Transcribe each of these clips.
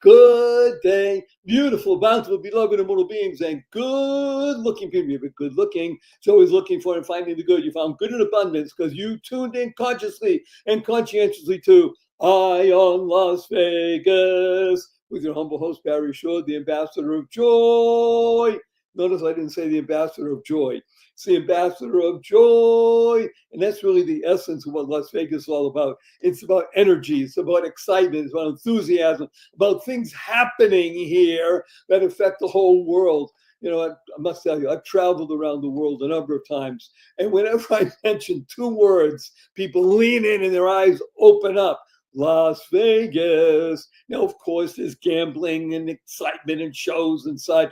good day, beautiful, bountiful, beloved, immortal beings, and good-looking people. You've been good-looking, so always looking for and finding the good. You found good in abundance because you tuned in consciously and conscientiously to Ion Las Vegas with your humble host, Barry Shore, the ambassador of joy. Notice I didn't say the ambassador of joy. It's the ambassador of joy. And that's really the essence of what Las Vegas is all about. It's about energy. It's about excitement. It's about enthusiasm, about things happening here that affect the whole world. You know, I must tell you, I've traveled around the world a number of times. And whenever I mention two words, people lean in and their eyes open up. Las Vegas. Now, of course, there's gambling and excitement and shows and such.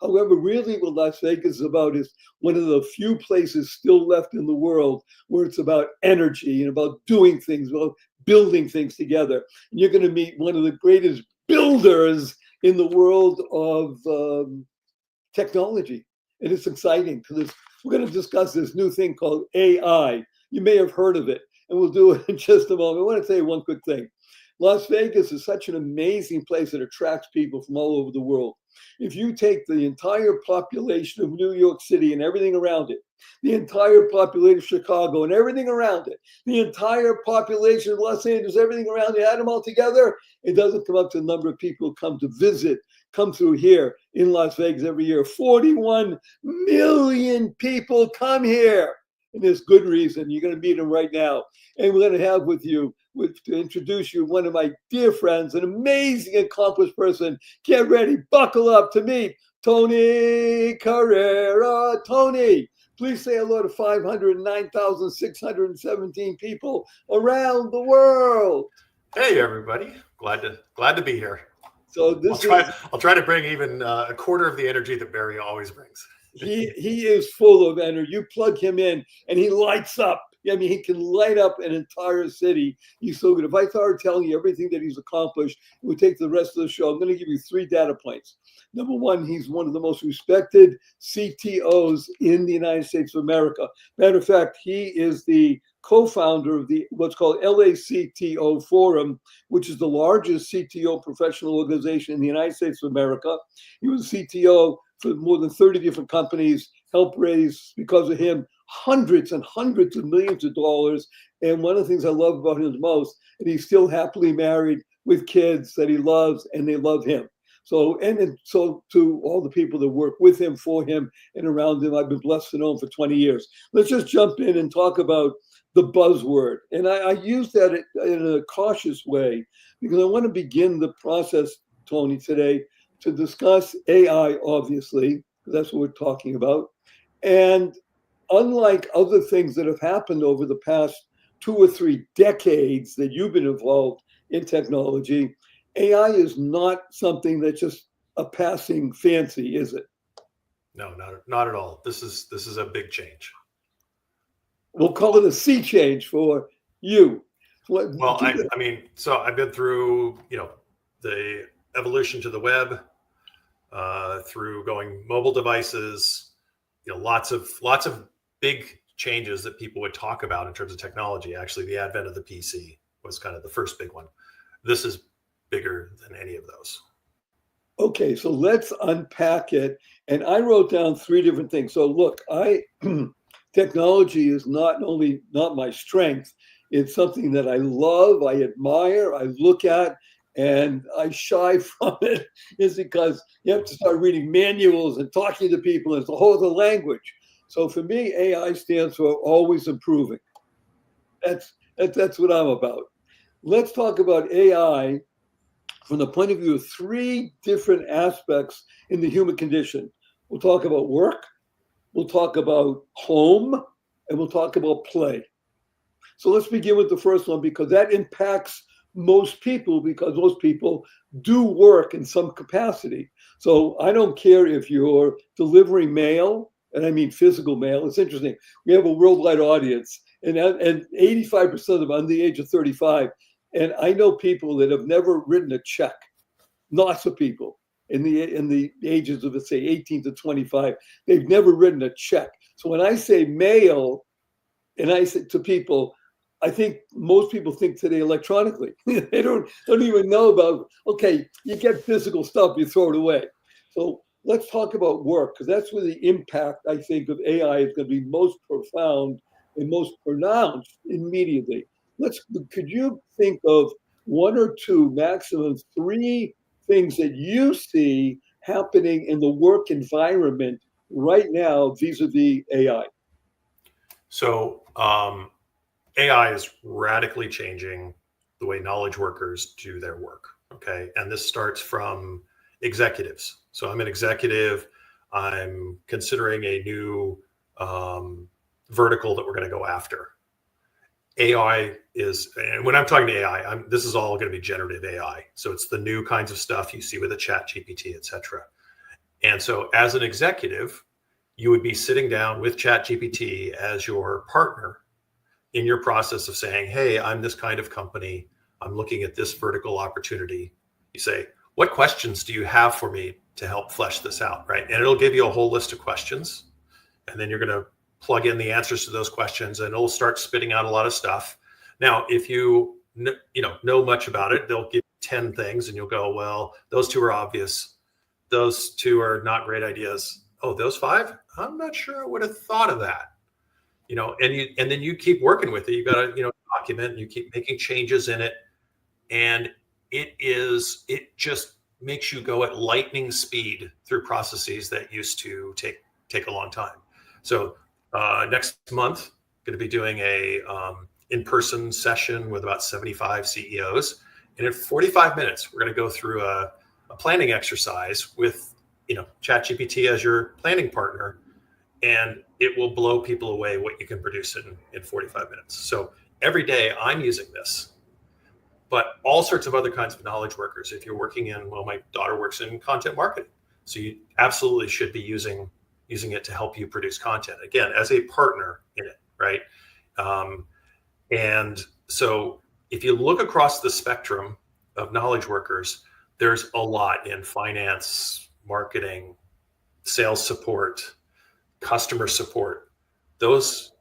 However, really what Las Vegas is about is one of the few places still left in the world where it's about energy and about doing things, about building things together. And you're going to meet one of the greatest builders in the world of technology. And it's exciting because we're going to discuss this new thing called AI. You may have heard of it, and we'll do it in just a moment. I want to tell you one quick thing. Las Vegas is such an amazing place that attracts people from all over the world. If you take the entire population of New York City and everything around it, the entire population of Chicago and everything around it, the entire population of Los Angeles, everything around it, add them all together, it doesn't come up to the number of people who come to visit, come through here in Las Vegas every year. 41 million people come here. And there's good reason. You're going to meet them right now. And we're going to have with you, to introduce you, one of my dear friends, an amazing, accomplished person. Get ready, buckle up to meet Tony Carrera. Tony, please say hello to 509,617 people around the world. Hey, everybody. Glad to be here. So I'll try to bring even a quarter of the energy that Barry always brings. He is full of energy. You plug him in and he lights up. I mean, he can light up an entire city. He's so good. If I started telling you everything that he's accomplished, it would take the rest of the show. I'm going to give you 3 data points. Number one, he's one of the most respected CTOs in the United States of America. Matter of fact, he is the co-founder of the what's called LA CTO Forum, which is the largest CTO professional organization in the United States of America. He was CTO for more than 30 different companies, helped raise, because of him, hundreds and hundreds of millions of dollars. And one of the things I love about him the most, and he's still happily married with kids that he loves, and they love him. So to all the people that work with him, for him, and around him, I've been blessed to know him for 20 years. Let's just jump in and talk about the buzzword. And I use that in a cautious way because I want to begin the process, Tony, today to discuss AI, obviously, because that's what we're talking about. And unlike other things that have happened over the past 2 or 3 decades that you've been involved in technology, AI is not something that's just a passing fancy, is it? No, not at all. This is a big change. We'll call it a sea change for you. Well, I mean, so I've been through, the evolution to the web, through going mobile devices, lots of big changes that people would talk about in terms of technology. Actually, the advent of the PC was kind of the first big one. This is bigger than any of those. Okay, so let's unpack it. And I wrote down 3 different things. So look, technology is not my strength. It's something that I love, I admire, I look at, and I shy from it is because you have to start reading manuals and talking to people. And it's a whole other language. So for me, AI stands for always improving. That's what I'm about. Let's talk about AI from the point of view of 3 different aspects in the human condition. We'll talk about work, we'll talk about home, and we'll talk about play. So let's begin with the first one because that impacts most people because most people do work in some capacity. So I don't care if you're delivering mail, and I mean physical mail. It's interesting. We have a worldwide audience, and 85% of them under the age of 35. And I know people that have never written a check. Lots of people in the ages of, let's say, 18 to 25. They've never written a check. So when I say mail, and I say to people, I think most people think today electronically. They don't even know about, okay, you get physical stuff, you throw it away. So let's talk about work, because that's where the impact, I think, of AI is going to be most profound and most pronounced immediately. Could you think of one or two, maximum three things that you see happening in the work environment right now vis-a-vis AI? So AI is radically changing the way knowledge workers do their work. Okay. And this starts from executives. So I'm an executive. I'm considering a new vertical that we're going to go after. AI is, and when I'm talking to AI, this is all going to be generative AI. So it's the new kinds of stuff you see with a chat GPT, et cetera. And so as an executive, you would be sitting down with chat GPT as your partner in your process of saying, hey, I'm this kind of company. I'm looking at this vertical opportunity. You say, what questions do you have for me to help flesh this out, right? And it'll give you a whole list of questions. And then you're going to plug in the answers to those questions and it'll start spitting out a lot of stuff. Now, if you know much about it, they'll give you 10 things and you'll go, well, those two are obvious. Those two are not great ideas. Oh, those 5? I'm not sure I would have thought of that. And then you keep working with it. You got to, document, and you keep making changes in it. And it just makes you go at lightning speed through processes that used to take a long time. So next month, going to be doing a in-person session with about 75 CEOs. And in 45 minutes, we're going to go through a planning exercise with, ChatGPT as your planning partner. And it will blow people away what you can produce in 45 minutes. So every day I'm using this, but all sorts of other kinds of knowledge workers. If you're working in, well, my daughter works in content marketing. So you absolutely should be using it to help you produce content, again, as a partner in it, right? And so if you look across the spectrum of knowledge workers, there's a lot in finance, marketing, sales support, customer support. Those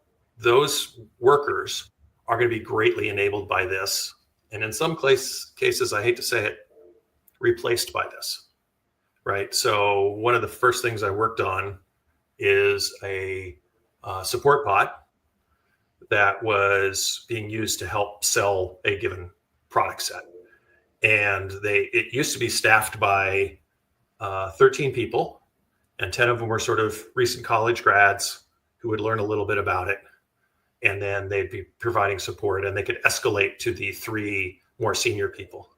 workers are going to be greatly enabled by this. And in some cases, I hate to say it, replaced by this, right? So one of the first things I worked on is a support bot that was being used to help sell a given product set. And it used to be staffed by 13 people, and 10 of them were sort of recent college grads who would learn a little bit about it. And then they'd be providing support, and they could escalate to the 3 more senior people.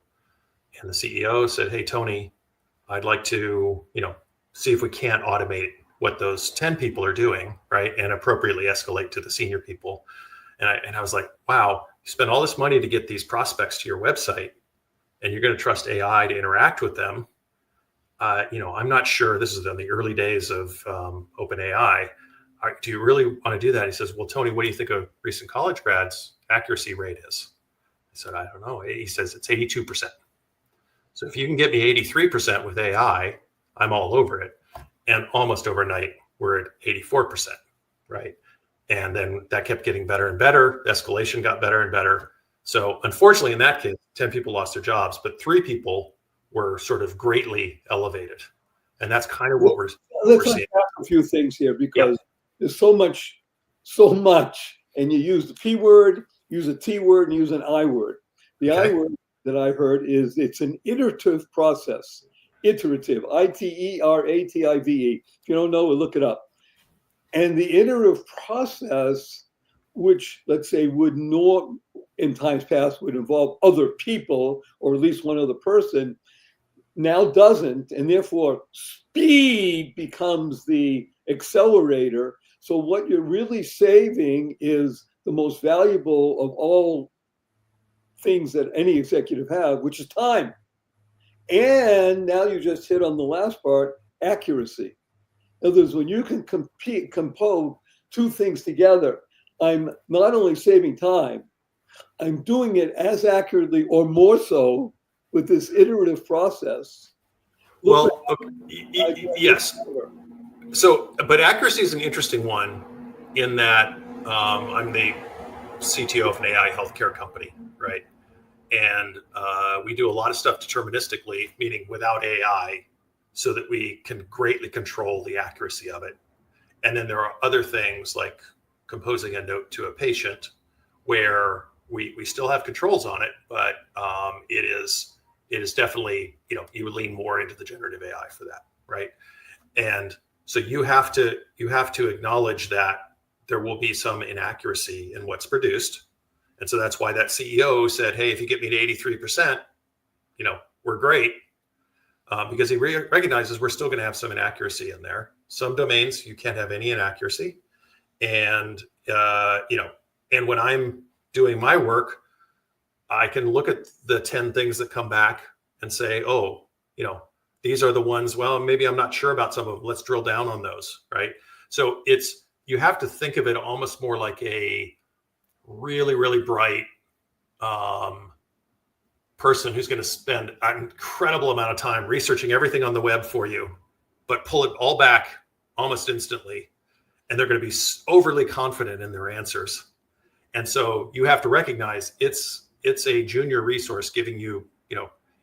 And the CEO said, hey, Tony, I'd like to, see if we can't automate what those 10 people are doing, right? And appropriately escalate to the senior people. And I was like, wow, you spend all this money to get these prospects to your website, and you're going to trust AI to interact with them. I'm not sure. This is in the early days of OpenAI. Do you really want to do that? He says, well, Tony, what do you think a recent college grad's accuracy rate is? I said, I don't know. He says it's 82%. So if you can get me 83% with AI, I'm all over it. And almost overnight, we're at 84%, right? And then that kept getting better and better. The escalation got better and better. So unfortunately, in that case, 10 people lost their jobs, but 3 people were sort of greatly elevated. And that's kind of what we're seeing. A few things here, because there's so much, and you use the P word, use a T word, and use an I word. The I word that I heard is it's an iterative process. Iterative, ITERATIVE. If you don't know it, look it up. And the iterative process, which let's say would not in times past would involve other people or at least one other person, now doesn't, and therefore speed becomes the accelerator. So what you're really saving is the most valuable of all things that any executive have, which is time. And now you just hit on the last part, accuracy. In other words, when you can compose 2 things together, I'm not only saving time, I'm doing it as accurately or more so with this iterative process. Well, yes. So, but accuracy is an interesting one in that I'm the CTO of an AI healthcare company, right? And we do a lot of stuff deterministically, meaning without AI, so that we can greatly control the accuracy of it. And then there are other things like composing a note to a patient where we still have controls on it, but it is definitely, you lean more into the generative AI for that, right? And so you have to acknowledge that there will be some inaccuracy in what's produced. And so that's why that CEO said, hey, if you get me to 83%, we're great. Because he recognizes we're still going to have some inaccuracy in there. Some domains, you can't have any inaccuracy. And, and when I'm doing my work, I can look at the 10 things that come back and say, oh, these are the ones, well, maybe I'm not sure about some of them. Let's drill down on those, right? So you have to think of it almost more like a really, really bright person who's going to spend an incredible amount of time researching everything on the web for you, but pull it all back almost instantly. And they're going to be overly confident in their answers. And so you have to recognize it's a junior resource giving you,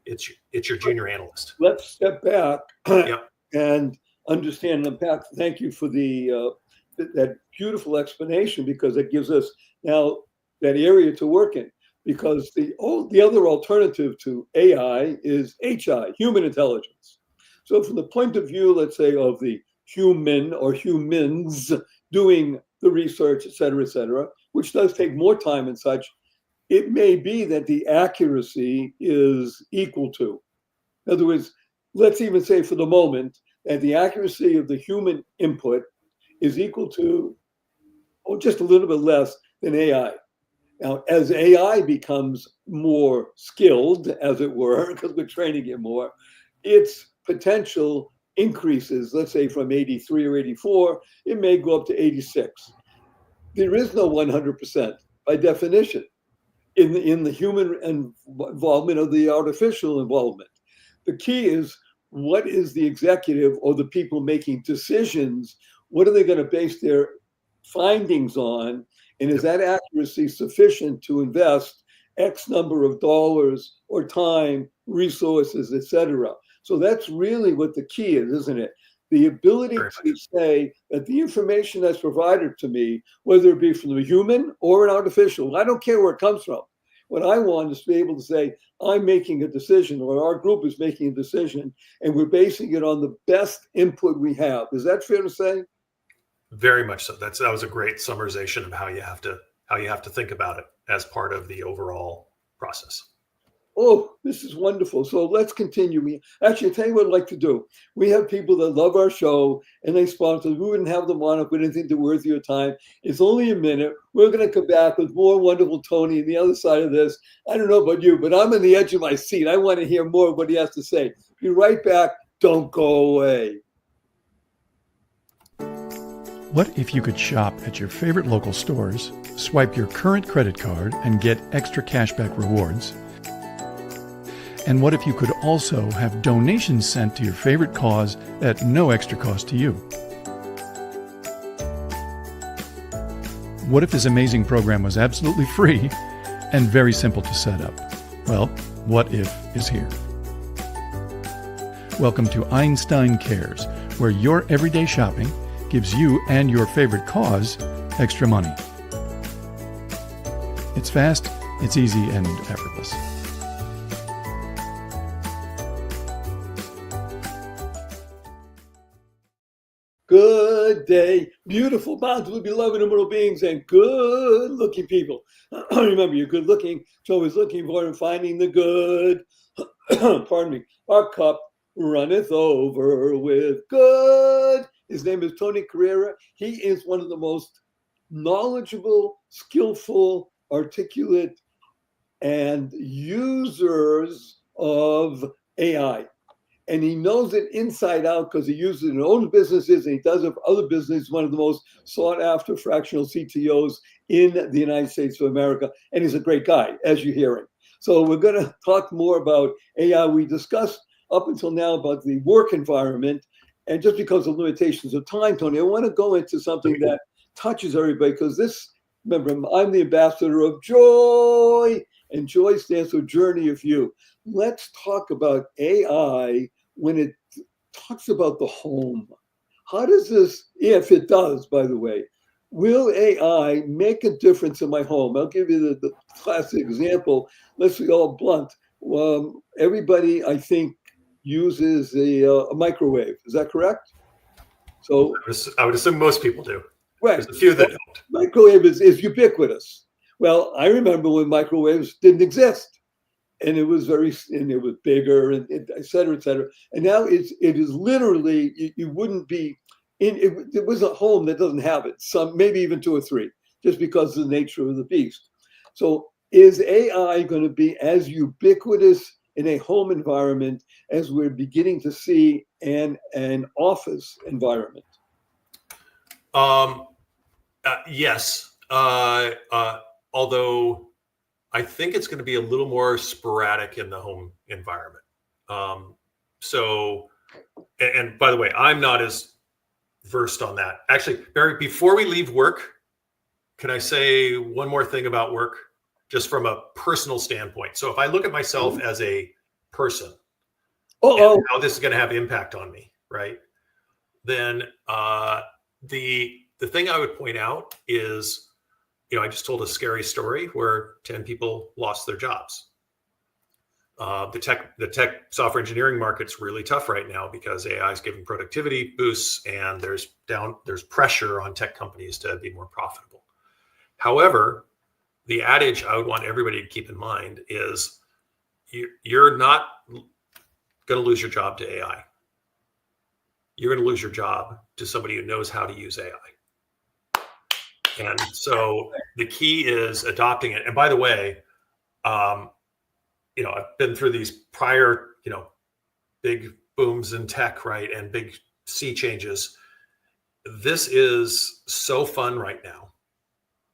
it's your junior analyst. Let's step back Yep. and understand and unpack. Thank you for that beautiful explanation, because it gives us now that area to work in. Because the other alternative to AI is HI, human intelligence. So from the point of view, let's say, of the human or humans doing the research, et cetera, which does take more time and such, it may be that the accuracy is equal to. In other words, let's even say for the moment that the accuracy of the human input is equal to, or just a little bit less than AI. Now, as AI becomes more skilled, as it were, because we're training it more, its potential increases. Let's say from 83 or 84, it may go up to 86. There is no 100% by definition in the human involvement or the artificial involvement. The key is, what is the executive or the people making decisions, what are they going to base their findings on? And is that accuracy sufficient to invest X number of dollars or time, resources, et cetera? So that's really what the key is, isn't it? The ability to say that the information that's provided to me, whether it be from a human or an artificial, I don't care where it comes from. What I want is to be able to say, I'm making a decision, or our group is making a decision, and we're basing it on the best input we have. Is that fair to say? Very much so. That was a great summarization of how you have to think about it as part of the overall process. Oh, this is wonderful. So let's continue. Actually, I'll tell you what I'd like to do. We have people that love our show and they sponsor. We wouldn't have them on if we didn't think they're worth your time. It's only a minute. We're going to come back with more wonderful Tony on the other side of this. I don't know about you, but I'm on the edge of my seat. I want to hear more of what he has to say. Be right back. Don't go away. What if you could shop at your favorite local stores, swipe your current credit card, and get extra cashback rewards? And what if you could also have donations sent to your favorite cause at no extra cost to you? What if this amazing program was absolutely free and very simple to set up? Well, What If is here. Welcome to Einstein Cares, where your everyday shopping gives you and your favorite cause extra money. It's fast, it's easy, and effortless. Good day, beautiful, bountiful, beloved, immortal beings, and good-looking people. Remember, you're good-looking, so always looking for and finding the good. Pardon me. Our cup runneth over with good. His name is Tony Carrera. He is one of the most knowledgeable, skillful, articulate, and users of AI. And he knows it inside out because he uses it in his own businesses and he does it for other businesses. One of the most sought after fractional CTOs in the United States of America. And he's a great guy, as you're hearing. So we're going to talk more about AI. We discussed up until now about the work environment. And just because of limitations of time, Tony, I want to go into something that touches everybody, because this Remember, I'm the ambassador of joy, and joy stands for journey of you. Let's talk about AI when it talks about the home. How does this, if it does, by the way, will AI make a difference in my home? I'll give you the classic example. Let's be all blunt. Everybody, I think, uses a microwave. Is that correct? So I would assume most people do. right. There's a few that don't. Microwave is ubiquitous. Well, I remember when microwaves didn't exist, and it was bigger, and et cetera, et cetera. And now it is literally, you wouldn't be it was a home that doesn't have it. Some, maybe even two or three, just because of the nature of the beast. So is AI going to be as ubiquitous in a home environment as we're beginning to see in an office environment? Yes. Although I think it's going to be a little more sporadic in the home environment. And by the way, I'm not as versed on that. Actually, Barry, before we leave work, can I say one more thing about work, just from a personal standpoint? So if I look at myself as a person, and how this is going to have impact on me, right? Then the thing I would point out is, I just told a scary story where 10 people lost their jobs. The tech software engineering market's really tough right now because AI is giving productivity boosts, and there's pressure on tech companies to be more profitable. However, the adage I would want everybody to keep in mind is you're not going to lose your job to AI. You're going to lose your job to somebody who knows how to use AI. And so the key is adopting it. And by the way, I've been through these prior, big booms in tech, right? And big sea changes. This is so fun right now.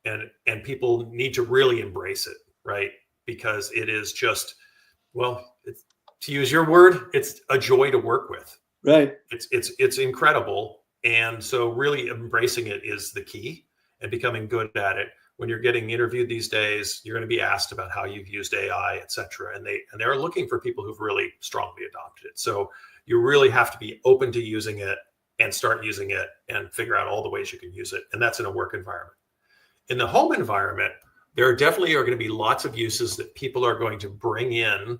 And people need to really embrace it, right? Because it is just, to use your word, it's a joy to work with. Right. It's incredible. And so really embracing it is the key, and becoming good at it. When you're getting interviewed these days, you're going to be asked about how you've used AI, et cetera. And they're looking for people who've really strongly adopted it. So you really have to be open to using it and start using it and figure out all the ways you can use it. And that's in a work environment. In the home environment, there definitely are going to be lots of uses that people are going to bring in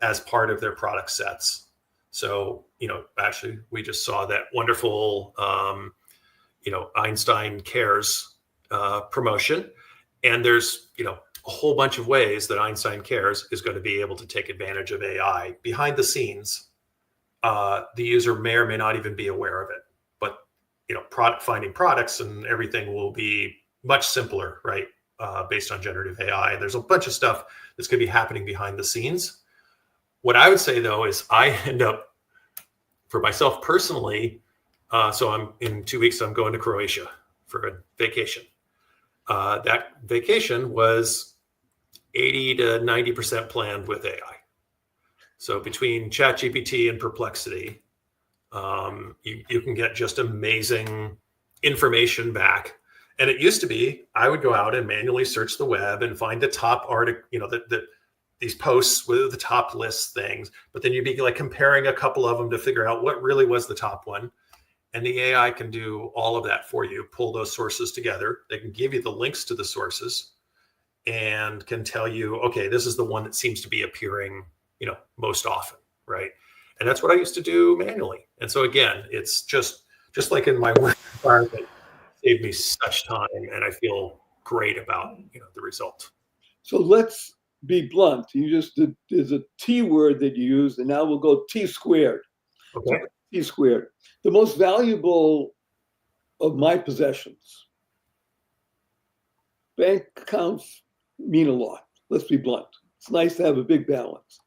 as part of their product sets. So, actually, we just saw that wonderful, Einstein Cares promotion. And there's, a whole bunch of ways that Einstein Cares is going to be able to take advantage of AI behind the scenes. The user may or may not even be aware of it, but, finding products and everything will be much simpler, right? Based on generative AI. And there's a bunch of stuff that's going to be happening behind the scenes. What I would say, though, is I end up, for myself personally, so in 2 weeks, I'm going to Croatia for a vacation. That vacation was 80 to 90% planned with AI. So between ChatGPT and Perplexity, you can get just amazing information back. And it used to be, I would go out and manually search the web and find the top article, these posts with the top list things, but then you'd be like comparing a couple of them to figure out what really was the top one. And the AI can do all of that for you, pull those sources together. They can give you the links to the sources and can tell you, okay, this is the one that seems to be appearing, most often, right? And that's what I used to do manually. And so again, it's just like in my work environment, it saved me such time, and I feel great about, the result. So let's be blunt. There's a T word that you used, and now we'll go T squared. Okay. T squared. The most valuable of my possessions. Bank accounts mean a lot. Let's be blunt. It's nice to have a big balance.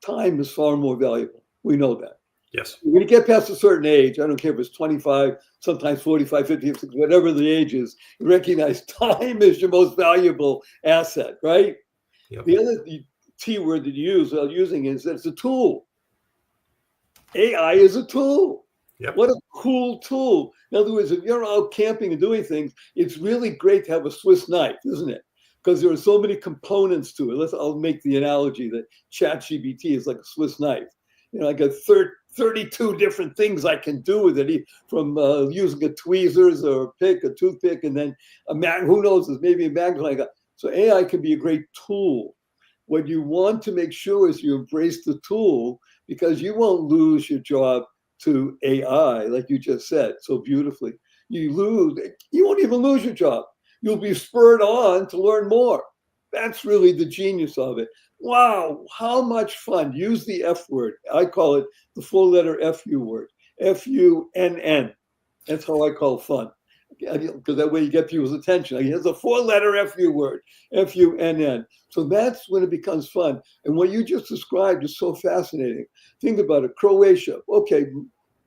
Time is far more valuable. We know that. Yes. When you get past a certain age, I don't care if it's 25, sometimes 45, 50, whatever the age is, you recognize time is your most valuable asset, right? Yep. The other T word that you use while using is that it's a tool. AI is a tool. Yep. What a cool tool. In other words, if you're out camping and doing things, it's really great to have a Swiss knife, isn't it? Because there are so many components to it. I'll make the analogy that ChatGPT is like a Swiss knife. I got 32 different things I can do with it, from using a tweezers or a toothpick, and then who knows, there's maybe a magnet. So AI can be a great tool. What you want to make sure is you embrace the tool, because you won't lose your job to AI, like you just said so beautifully. You won't even lose your job. You'll be spurred on to learn more. That's really the genius of it. Wow, how much fun. Use the F word. I call it the full letter FU word. FUNN. That's how I call fun. Because that way you get people's attention. It's a 4-letter FU word, FUNN. So that's when it becomes fun. And what you just described is so fascinating. Think about it. Croatia. Okay,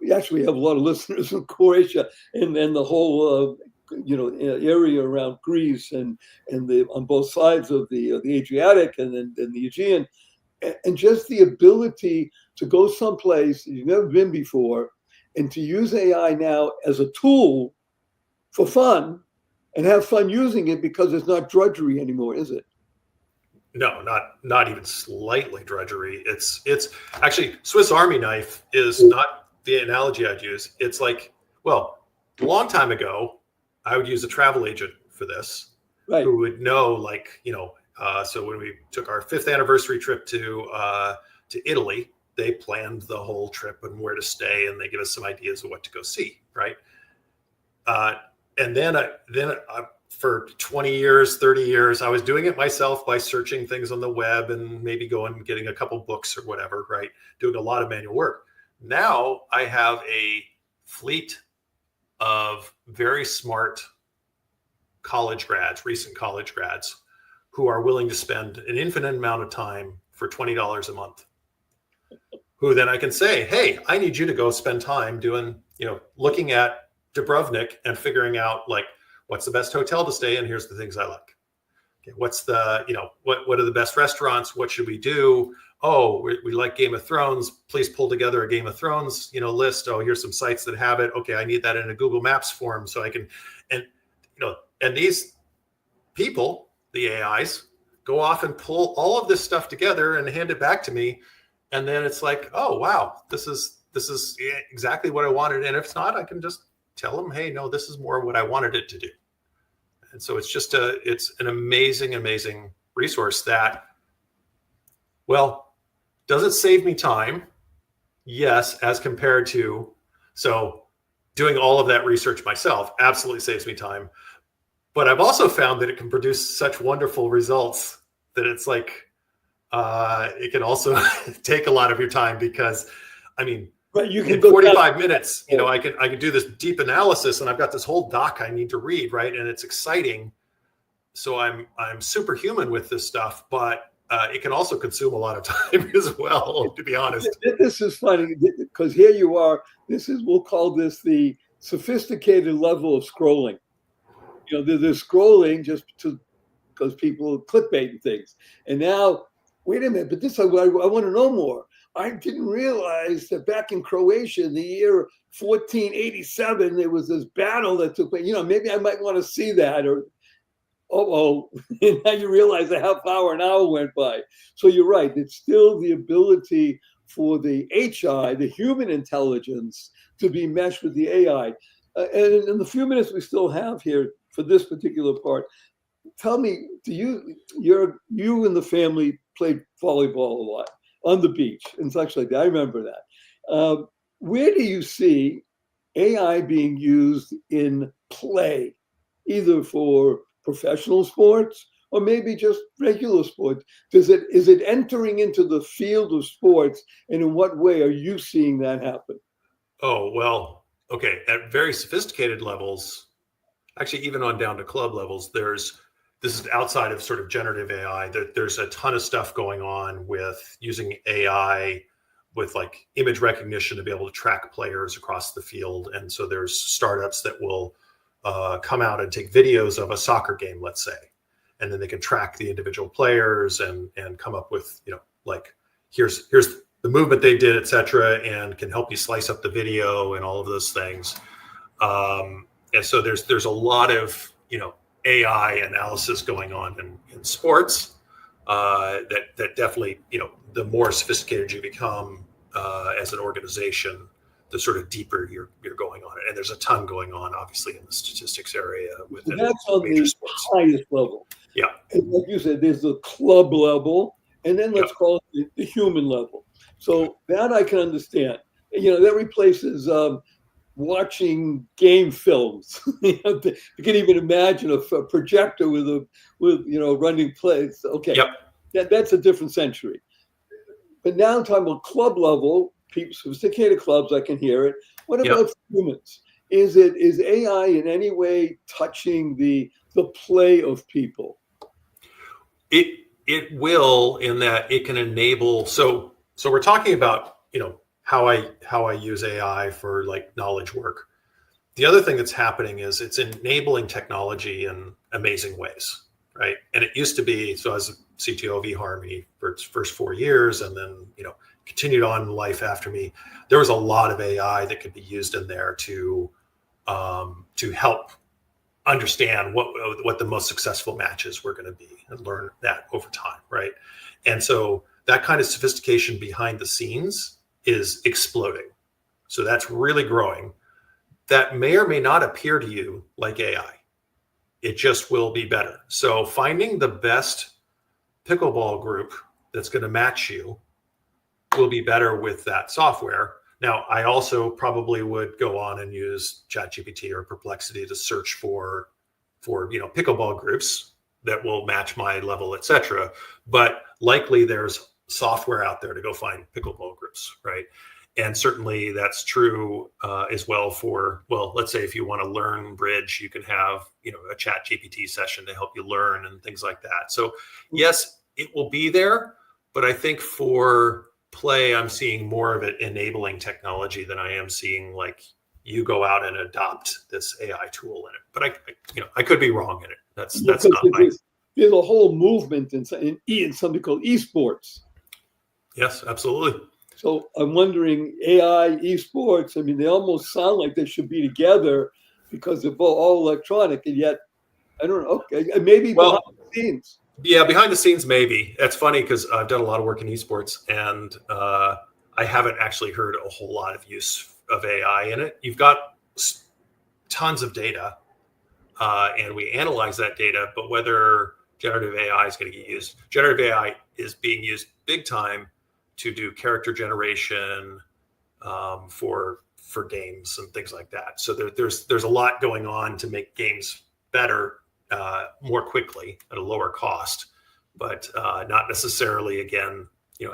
we actually have a lot of listeners in Croatia, and the whole area around Greece and on both sides of the Adriatic and the Aegean, and just the ability to go someplace you've never been before, and to use AI now as a tool for fun, and have fun using it, because it's not drudgery anymore, is it? No, not even slightly drudgery. It's actually, Swiss Army knife is not the analogy I'd use. It's like, well, a long time ago, I would use a travel agent for this, right, who would know, so when we took our 5th anniversary trip to Italy, they planned the whole trip and where to stay, and they give us some ideas of what to go see, right? And then for 20 years, 30 years, I was doing it myself by searching things on the web and maybe going and getting a couple books or whatever, right? Doing a lot of manual work. Now I have a fleet of very smart recent college grads, who are willing to spend an infinite amount of time for $20 a month, who then I can say, hey, I need you to go spend time doing, looking at Dubrovnik and figuring out, what's the best hotel to stay in? Here's the things I like. Okay, what's the, what are the best restaurants? What should we do? Oh, we like Game of Thrones. Please pull together a Game of Thrones, list. Oh, here's some sites that have it. Okay, I need that in a Google Maps form so I can, and these people, the AIs, go off and pull all of this stuff together and hand it back to me. And then it's like, oh, wow, this is exactly what I wanted. And if it's not, I can just tell them, hey, no, this is more what I wanted it to do. And so it's an amazing, amazing resource that, well, does it save me time? Yes, as compared to, so doing all of that research myself absolutely saves me time. But I've also found that it can produce such wonderful results that it's like, it can also take a lot of your time, because, right, you can in go 45 minutes, I can do this deep analysis, and I've got this whole doc I need to read, right? And it's exciting. So I'm superhuman with this stuff, but it can also consume a lot of time as well, to be honest. This is funny, because here you are. We'll call this the sophisticated level of scrolling. They're scrolling just because people clickbait and things. And now, wait a minute, but I want to know more. I didn't realize that back in Croatia in the year 1487, there was this battle that took place. Maybe I might want to see that. Or, and now you realize a half hour, an hour went by. So you're right. It's still the ability for the HI, the human intelligence, to be meshed with the AI. And in the few minutes we still have here for this particular part, tell me, you and the family played volleyball a lot on the beach and such like that. I remember that. Where do you see AI being used in play, either for professional sports or maybe just regular sports? Is it entering into the field of sports, and in what way are you seeing that happen? Oh, well, okay. At very sophisticated levels, actually, even on down to club levels, this is outside of sort of generative AI. There's a ton of stuff going on with using AI with image recognition to be able to track players across the field. And so there's startups that will come out and take videos of a soccer game, let's say, and then they can track the individual players and come up with, here's the movement they did, etc., and can help you slice up the video and all of those things. And so there's a lot of AI analysis going on in sports that definitely the more sophisticated you become as an organization, the sort of deeper you're going on it. And there's a ton going on, obviously, in the statistics area within That's on major the sports. highest level. Yeah. And like you said, there's the club level, and then let's Yep. call it the human level. So that I can understand. That replaces watching game films. You can even imagine a projector with running plays. Okay, Yep. that's a different century. But now I'm talking about club level, people, sophisticated clubs. I can hear it. What Yep. about humans? Is AI in any way touching the play of people? It will, in that it can enable. So we're talking about how I use AI for like knowledge work. The other thing that's happening is it's enabling technology in amazing ways, right? And it used to be, so as a CTO of eHarmony for its first 4 years, and then continued on in life after me, there was a lot of AI that could be used in there to help understand what the most successful matches were going to be and learn that over time, right? And so that kind of sophistication behind the scenes is exploding. So that's really growing. That may or may not appear to you like AI. It just will be better. So finding the best pickleball group that's going to match you will be better with that software. Now, I also probably would go on and use ChatGPT or Perplexity to search for pickleball groups that will match my level, etc. But likely there's software out there to go find pickleball groups, right? And certainly that's true as well for, let's say if you want to learn bridge, you can have a ChatGPT session to help you learn and things like that. So yes, it will be there, but I think for play, I'm seeing more of it enabling technology than I am seeing like you go out and adopt this AI tool in it. But I could be wrong in it. That's not my. There's a whole movement in something called esports. Yes, absolutely. So I'm wondering, AI, esports, I mean, they almost sound like they should be together because they're all electronic, and yet, I don't know, okay, maybe behind the scenes. Yeah, behind the scenes, maybe. That's funny because I've done a lot of work in esports, and I haven't actually heard a whole lot of use of AI in it. You've got tons of data, and we analyze that data, but whether generative AI is going to get used, generative AI is being used big time to do character generation for games and things like that. So there's a lot going on to make games better more quickly at a lower cost, but not necessarily, again,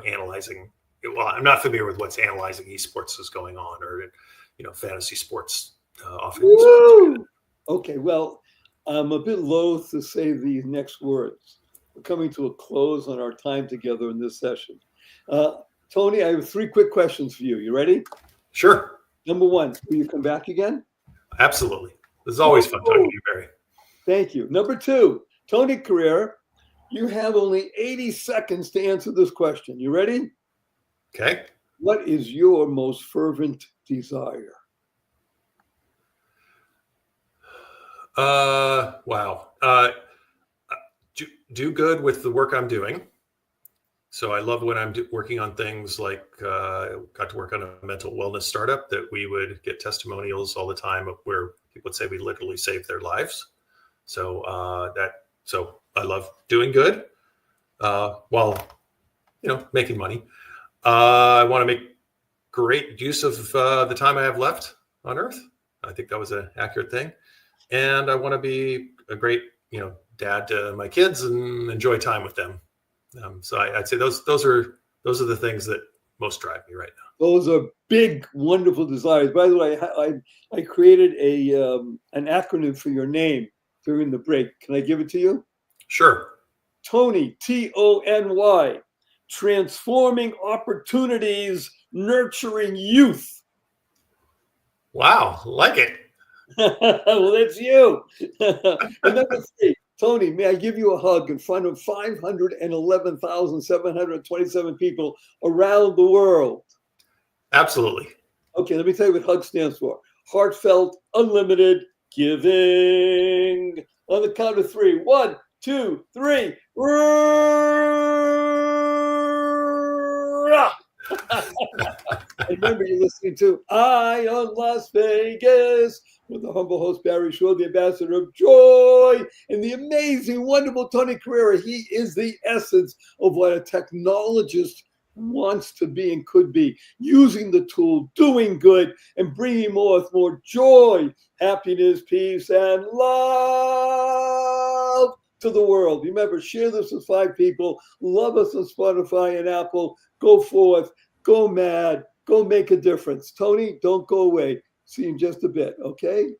analyzing. Well, I'm not familiar with what's analyzing esports is going on, or fantasy sports often. Okay, well, I'm a bit loath to say these next words. We're coming to a close on our time together in this session. Tony, I have 3 quick questions for you. You ready? Sure. Number 1, will you come back again? Absolutely. This is always fun talking to you, Barry. Thank you. Number 2, Tony Carrere, you have only 80 seconds to answer this question. You ready? Okay. What is your most fervent desire? Wow. Do good with the work I'm doing. So I love when I'm working on things like got to work on a mental wellness startup that we would get testimonials all the time of where people would say we literally saved their lives. So so I love doing good while making money. I want to make great use of the time I have left on Earth. I think that was an accurate thing, and I want to be a great dad to my kids and enjoy time with them. So I'd say those are the things that most drive me right now. Those are big, wonderful desires. By the way, I created an acronym for your name during the break. Can I give it to you? Sure. Tony, Tony, transforming opportunities, nurturing youth. Wow, like it. Well, that's you. And number 3, Tony, may I give you a hug in front of 511,727 people around the world? Absolutely. Okay, let me tell you what HUG stands for. Heartfelt, unlimited giving. On the count of three. 1, 2, 3. Remember, you're listening to Eye on Las Vegas with the humble host Barry Shaw, the ambassador of joy, and the amazing, wonderful Tony Carrera. He is the essence of what a technologist wants to be and could be, using the tool, doing good, and bringing more joy, happiness, peace, and love to the world. Remember, share this with 5 people. Love us on Spotify and Apple. Go forth. Go mad. Go make a difference. Tony, don't go away. See you in just a bit, okay?